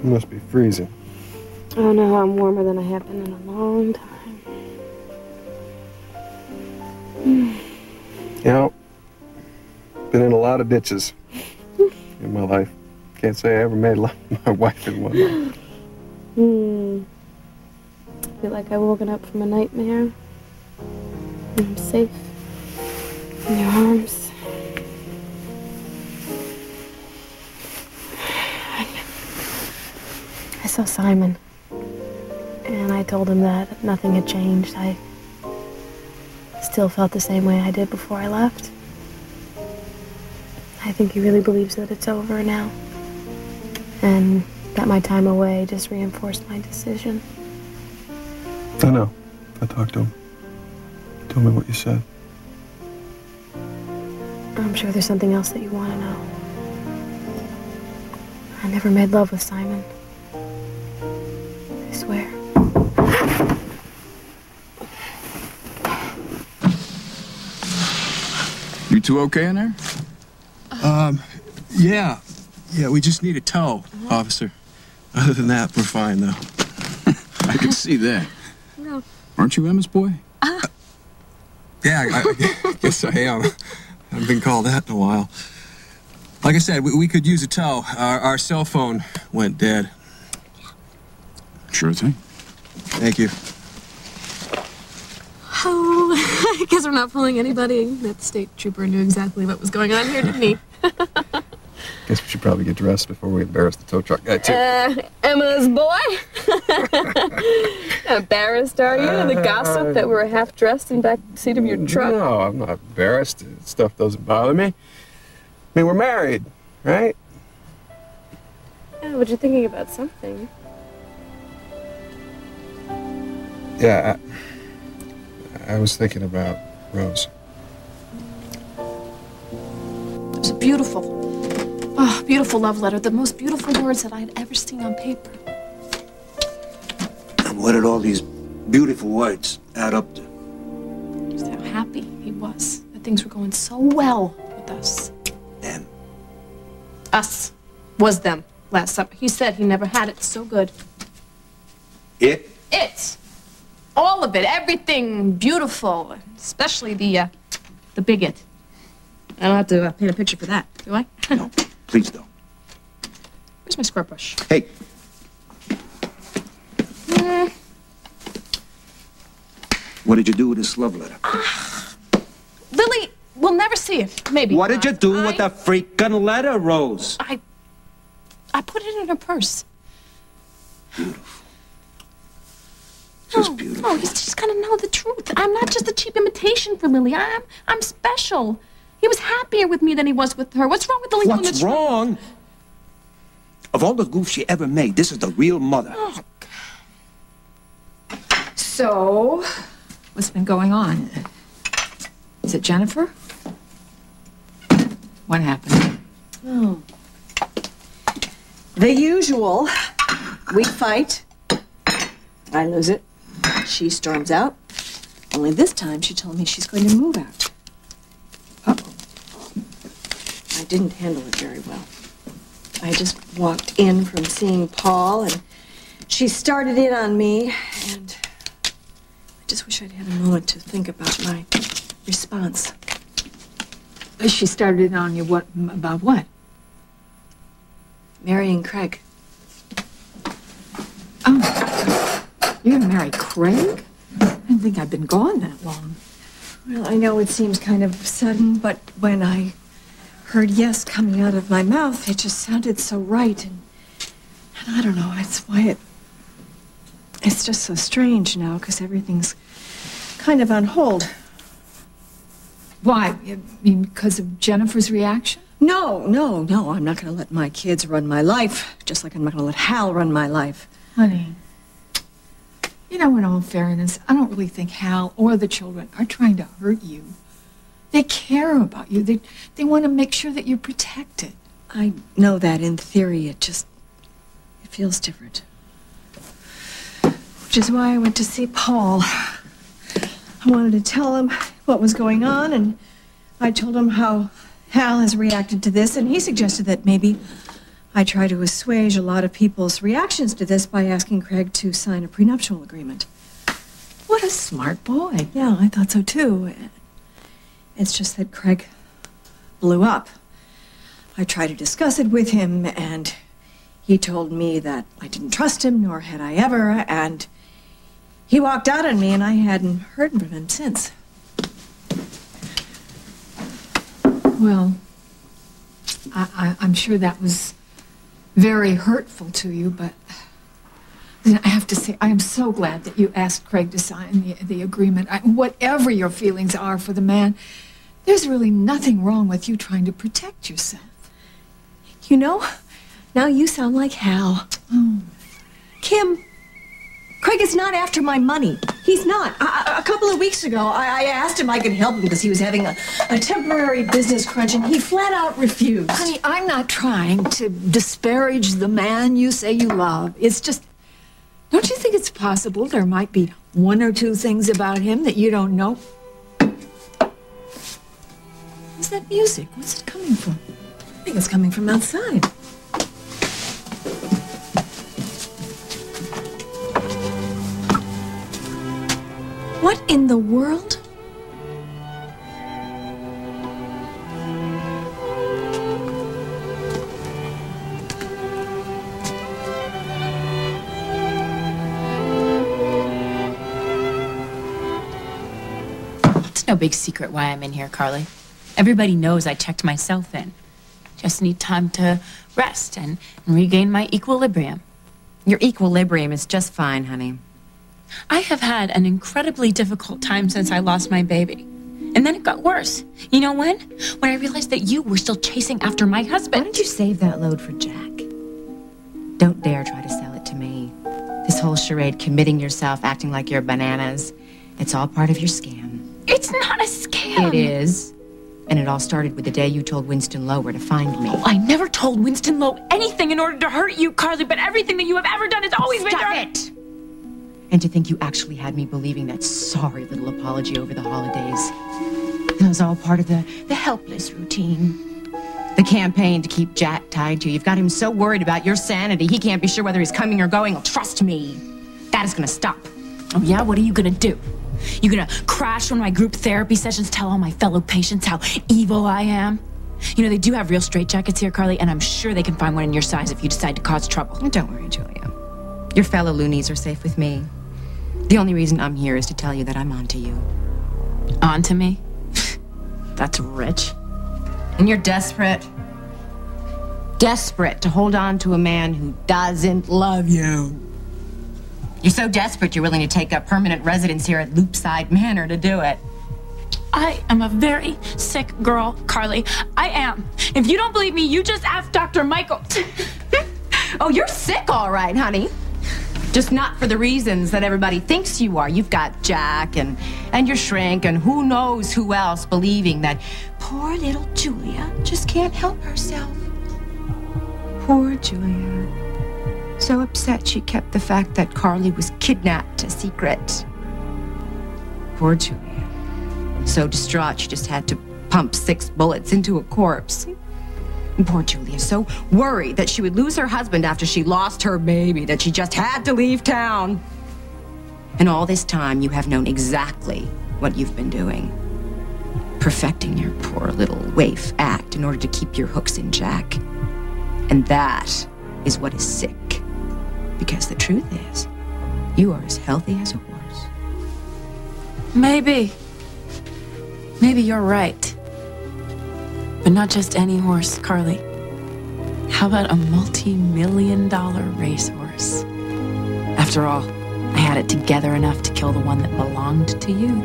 You must be freezing. Oh no, I'm warmer than I have been in a long time. You know, been in a lot of ditches in my life. Can't say I ever made love with my wife in one. I feel like I've woken up from a nightmare. I'm safe in your arms. I saw Simon, and I told him that nothing had changed. I still felt the same way I did before I left. I think he really believes that it's over now, and that my time away just reinforced my decision. I know. I talked to him. He told me what you said. I'm sure there's something else that you want to know. I never made love with Simon. I swear. You two okay in there? Yeah. Yeah, we just need a tow, officer. Other than that, we're fine, though. I can see that. No. Aren't you Emma's boy? Yeah, I guess I am. I haven't been called that in a while. Like I said, we could use a tow. Our cell phone went dead. Sure thing. Thank you. Oh, I guess we're not fooling anybody. That state trooper knew exactly what was going on here, didn't he? Guess we should probably get dressed before we embarrass the tow truck guy, too. Emma's boy? Embarrassed, are you? The gossip that we're half-dressed in back seat of your truck? No, I'm not embarrassed. Stuff doesn't bother me. I mean, we're married, right? Yeah, but you're thinking about something. Yeah, I was thinking about Rose. It was a beautiful love letter. The most beautiful words that I'd ever seen on paper. And what did all these beautiful words add up to? Just how happy he was that things were going so well with us. Them. Us was them last summer. He said he never had it so good. It? It. All of it. Everything beautiful. Especially the bigot. I don't have to paint a picture for that, do I? No, please don't. Where's my scrub brush? Hey. What did you do with this love letter? Lily will never see it. Maybe. What did you do with the freaking letter, Rose? I put it in her purse. Beautiful. Just beautiful. Oh, he's just gotta know the truth. I'm not just a cheap imitation for Lily. I'm special. He was happier with me than he was with her. What's wrong with Lily? What's wrong? Of all the goofs she ever made, this is the real mother. Oh, so, what's been going on? Is it Jennifer? What happened? Oh. The usual. We fight. I lose it. She storms out. Only this time she told me she's going to move out. Uh-oh. I didn't handle it very well. I just walked in from seeing Paul, and she started in on me, and I just wish I'd had a moment to think about my response. She started on you about what? Marrying Craig. Oh, you're gonna marry Craig? I didn't think I'd been gone that long. Well, I know it seems kind of sudden, but when I heard yes coming out of my mouth, it just sounded so right, and I don't know, it's just so strange now, because everything's kind of on hold. Why? You mean because of Jennifer's reaction? No, I'm not going to let my kids run my life, just like I'm not going to let Hal run my life. Honey, you know, in all fairness, I don't really think Hal or the children are trying to hurt you. They care about you. They want to make sure that you're protected. I know that in theory, it feels different. Which is why I went to see Paul. I wanted to tell him what was going on, and I told him how Hal has reacted to this, and he suggested that maybe I try to assuage a lot of people's reactions to this by asking Craig to sign a prenuptial agreement. What a smart boy. Yeah, I thought so too. It's just that Craig blew up. I tried to discuss it with him, and he told me that I didn't trust him, nor had I ever, and he walked out on me, and I hadn't heard from him since. Well, I'm sure that was very hurtful to you, but I have to say, I am so glad that you asked Craig to sign the agreement. Whatever your feelings are for the man, there's really nothing wrong with you trying to protect yourself. You know, now you sound like Hal. Oh. Kim, Craig is not after my money. He's not. A couple of weeks ago, I asked him I could help him because he was having a temporary business crunch, and he flat out refused. Honey, I'm not trying to disparage the man you say you love. It's just, don't you think it's possible there might be one or two things about him that you don't know? What's that music? What's it coming from? I think it's coming from outside. What in the world? It's no big secret why I'm in here, Carly. Everybody knows I checked myself in. Just need time to rest and regain my equilibrium. Your equilibrium is just fine, honey. I have had an incredibly difficult time since I lost my baby. And then it got worse. You know when? When I realized that you were still chasing after my Why husband. don't you save that load for Jack? Don't dare try to sell it to me. This whole charade, committing yourself, acting like you're bananas, it's all part of your scam. It's not a scam. It is. And it all started with the day you told Winston Lowe where to find me. I never told Winston Lowe anything in order to hurt you, Carly, but everything that you have ever done has always been Stop done. it! And to think you actually had me believing that sorry little apology over the holidays. That was all part of the helpless routine. The campaign to keep Jack tied to you. You've got him so worried about your sanity, he can't be sure whether he's coming or going. Well, trust me, that is gonna stop. Oh yeah? What are you gonna do? You gonna crash one of my group therapy sessions, tell all my fellow patients how evil I am? You know, they do have real straitjackets here, Carly, and I'm sure they can find one in your size if you decide to cause trouble. Don't worry, Julia. Your fellow loonies are safe with me. The only reason I'm here is to tell you that I'm onto you. On to me? That's rich. And you're desperate. Desperate to hold on to a man who doesn't love you. You're so desperate you're willing to take up permanent residence here at Loopside Manor to do it. I am a very sick girl, Carly. I am. If you don't believe me, you just ask Dr. Michael. Oh, you're sick, all right, honey. Just not for the reasons that everybody thinks you are. You've got Jack and your shrink and who knows who else believing that poor little Julia just can't help herself. Poor Julia. So upset she kept the fact that Carly was kidnapped a secret. Poor Julia. So distraught she just had to pump 6 bullets into a corpse. And poor Julia, so worried that she would lose her husband after she lost her baby, that she just had to leave town. And all this time, you have known exactly what you've been doing. Perfecting your poor little waif act in order to keep your hooks in Jack. And that is what is sick. Because the truth is, you are as healthy as a horse. Maybe. Maybe you're right. But not just any horse, Carly. How about a multi-million-dollar racehorse? After all, I had it together enough to kill the one that belonged to you.